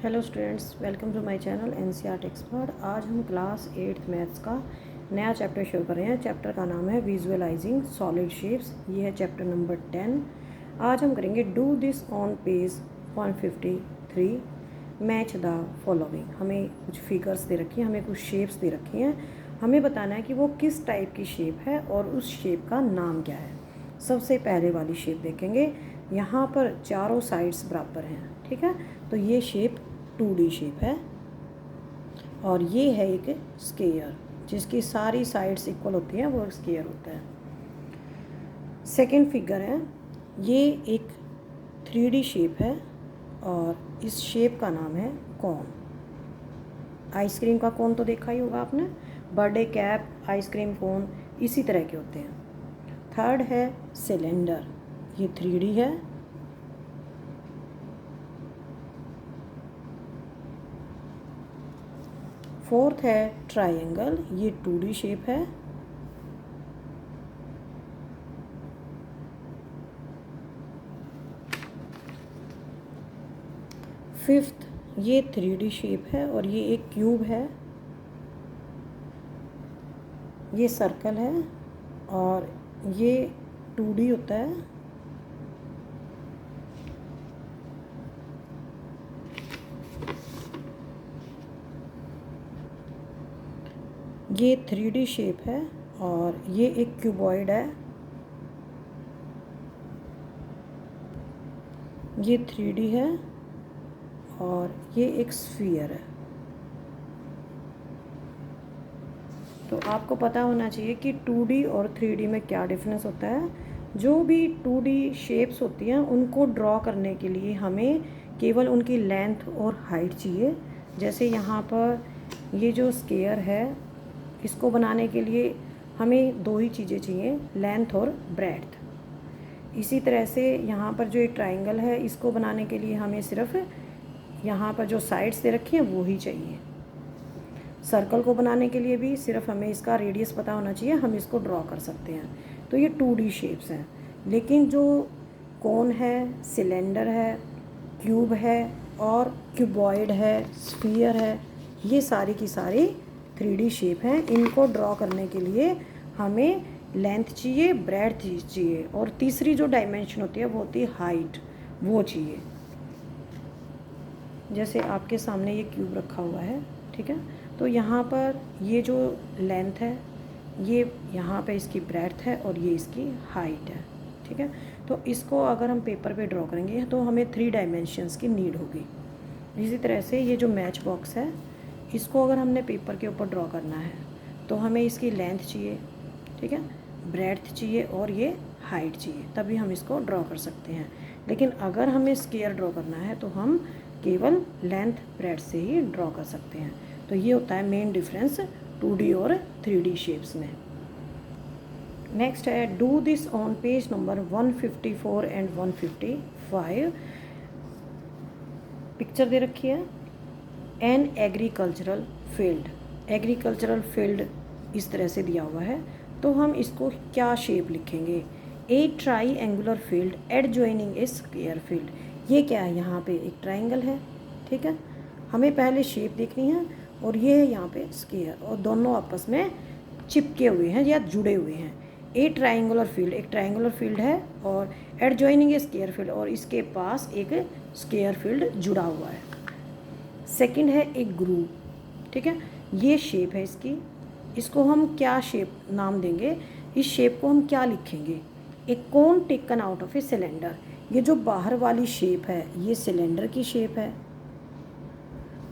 Hello students, welcome to my channel NCERT expert. आज हम class 8th maths का नया चैप्टर शुरू कर रहे हैं। चैप्टर का नाम है विजुअलाइजिंग सॉलिड शेप्स। ये है चैप्टर नंबर 10। आज हम करेंगे do this on page 153, match the following. हमें कुछ फिगर्स दे रखी हैं, हमें कुछ शेप्स दे रखी हैं, हमें बताना है कि वो किस टाइप की शेप है और उस शेप का नाम क्या है। सबसे पहले वाली शेप देखेंगे। यहाँ पर चारों साइड्स बराबर हैं, ठीक है। तो ये शेप 2D शेप है और ये है एक स्क्वायर जिसकी सारी साइड्स इक्वल होती हैं, वो स्क्वायर होता है। सेकंड फिगर है, ये एक 3D शेप है और इस शेप का नाम है कोन। आइसक्रीम का कोन तो देखा ही होगा आपने, बर्थडे कैप, आइसक्रीम कोन इसी तरह के होते हैं। थर्ड है सिलेंडर, ये 3D है। फोर्थ है ट्रायंगल, ये 2D शेप है। फिफ्थ, ये 3D शेप है और ये एक क्यूब है। ये सर्कल है और ये 2D होता है। ये 3D शेप है और ये एक क्यूबॉइड है। ये 3D है और ये एक स्फीयर है। तो आपको पता होना चाहिए कि 2D और 3D में क्या डिफरेंस होता है। जो भी 2D शेप्स होती हैं उनको ड्रॉ करने के लिए हमें केवल उनकी लेंथ और हाइट चाहिए। जैसे यहाँ पर ये जो स्क्वायर है, इसको बनाने के लिए हमें दो ही चीज़ें चाहिए, लेंथ और ब्रेड्थ। इसी तरह से यहाँ पर जो एक ट्रायंगल है, इसको बनाने के लिए हमें सिर्फ यहाँ पर जो साइड्स दे रखी हैं वो ही चाहिए। सर्कल को बनाने के लिए भी सिर्फ हमें इसका रेडियस पता होना चाहिए, हम इसको ड्रॉ कर सकते हैं। तो ये 2D शेप्स हैं। लेकिन जो कोन है, सिलेंडर है, क्यूब है और क्यूबॉइड है, स्फीयर है, ये सारी की सारी 3D शेप हैं। इनको ड्रॉ करने के लिए हमें लेंथ चाहिए, ब्रेड्थ चाहिए और तीसरी जो डायमेंशन होती है वो होती है हाइट, वो चाहिए। जैसे आपके सामने ये क्यूब रखा हुआ है, ठीक है। तो यहाँ पर ये जो लेंथ है, ये यहाँ पे इसकी ब्रेड्थ है और ये इसकी हाइट है, ठीक है। तो इसको अगर हम पेपर पे ड्रॉ करेंगे तो हमें 3 डायमेंशंस की नीड होगी। इसी तरह से ये जो मैच बॉक्स है, इसको अगर हमने पेपर के ऊपर ड्रॉ करना है तो हमें इसकी लेंथ चाहिए, ठीक है, ब्रेड्थ चाहिए और ये हाइट चाहिए, तभी हम इसको ड्रॉ कर सकते हैं। लेकिन अगर हमें स्क्वायर ड्रॉ करना है तो हम केवल लेंथ ब्रेड्थ से ही ड्रॉ कर सकते हैं। तो ये होता है मेन डिफरेंस 2D और 3D शेप्स में। नेक्स्ट है do this on page number 154 and 155। Picture दे रखी है, an agricultural field. Agricultural field इस तरह से दिया हुआ है, तो हम इसको क्या शेप लिखेंगे? ए ट्राई एंगुलर फील्ड एडजॉइनिंग ए स्क्वायर फील्ड। ये क्या है? यहाँ पे एक ट्राइंगल है, ठीक है। हमें पहले शेप देखनी है और ये है यहाँ पे स्क्वायर, और दोनों आपस में चिपके हुए हैं या जुड़े हुए हैं। ए ट्राइंगुलर फील्ड, एक ट्राइंगुलर फील्ड है और एडजॉइनिंग ए स्क्वायर फील्ड, और इसके पास एक स्क्वायर फील्ड जुड़ा हुआ है। सेकंड है एक ग्रूव, ठीक है। ये शेप है इसकी, इसको हम क्या शेप नाम देंगे? इस शेप को हम क्या लिखेंगे? एक cone taken out of a cylinder. ये जो बाहर वाली शेप है ये सिलेंडर की शेप है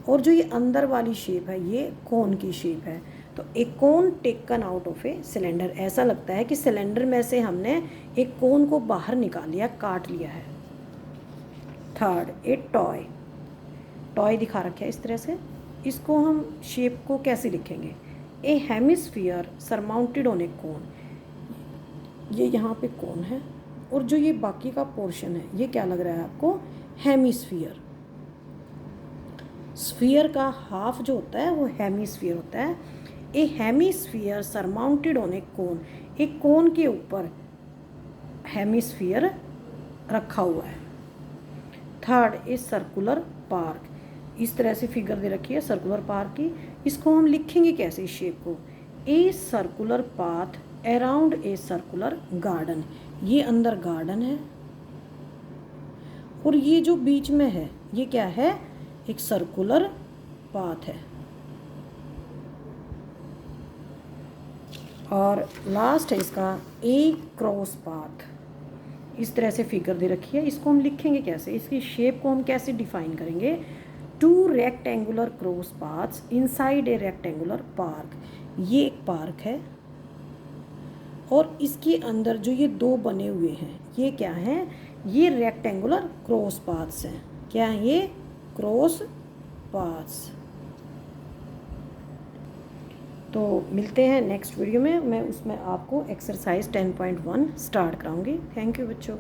और जो ये अंदर वाली शेप है ये कोन की शेप है। तो एक cone taken out of a cylinder, ऐसा लगता है कि सिलेंडर में से हमने एक कोन को बाहर निकाल लिया, काट लिया है। थर्ड, ए टॉय। टॉय दिखा रखा है इस तरह से, इसको हम शेप को कैसे लिखेंगे? ए हेमिस्फीयर सरमाउंटेड ऑन ए कोन। ये यहाँ पे कोन है और जो ये बाकी का पोर्शन है ये क्या लग रहा है आपको? हेमिस्फीयर। स्फीयर का हाफ जो होता है वो हेमिस्फीयर होता है। ए हेमिस्फीयर सरमाउंटेड ऑन ए कोन, एक कोन के ऊपर हेमिस्फीयर रखा हुआ है। Third, a circular park. इस तरह से फिगर दे रखी है सर्कुलर पार्क की। इसको हम लिखेंगे कैसे इस शेप को? A circular path around a circular garden. ये अंदर गार्डन है और ये जो बीच में है ये क्या है? एक सर्कुलर पाथ है। और लास्ट है इसका ए क्रॉस पाथ। इस तरह से फिगर दे रखी है। इसको हम लिखेंगे कैसे? इसकी शेप को हम कैसे डिफाइन करेंगे? Two rectangular cross paths inside a rectangular park. ये एक पार्क है और इसके अंदर जो ये दो बने हुए हैं ये क्या हैं? ये रेक्टेंगुलर क्रॉस पाथ्स हैं। क्या हैं ये? Cross paths. तो मिलते हैं नेक्स्ट वीडियो में। मैं उसमें आपको एक्सरसाइज 10.1 स्टार्ट कराऊंगी। थैंक यू बच्चों।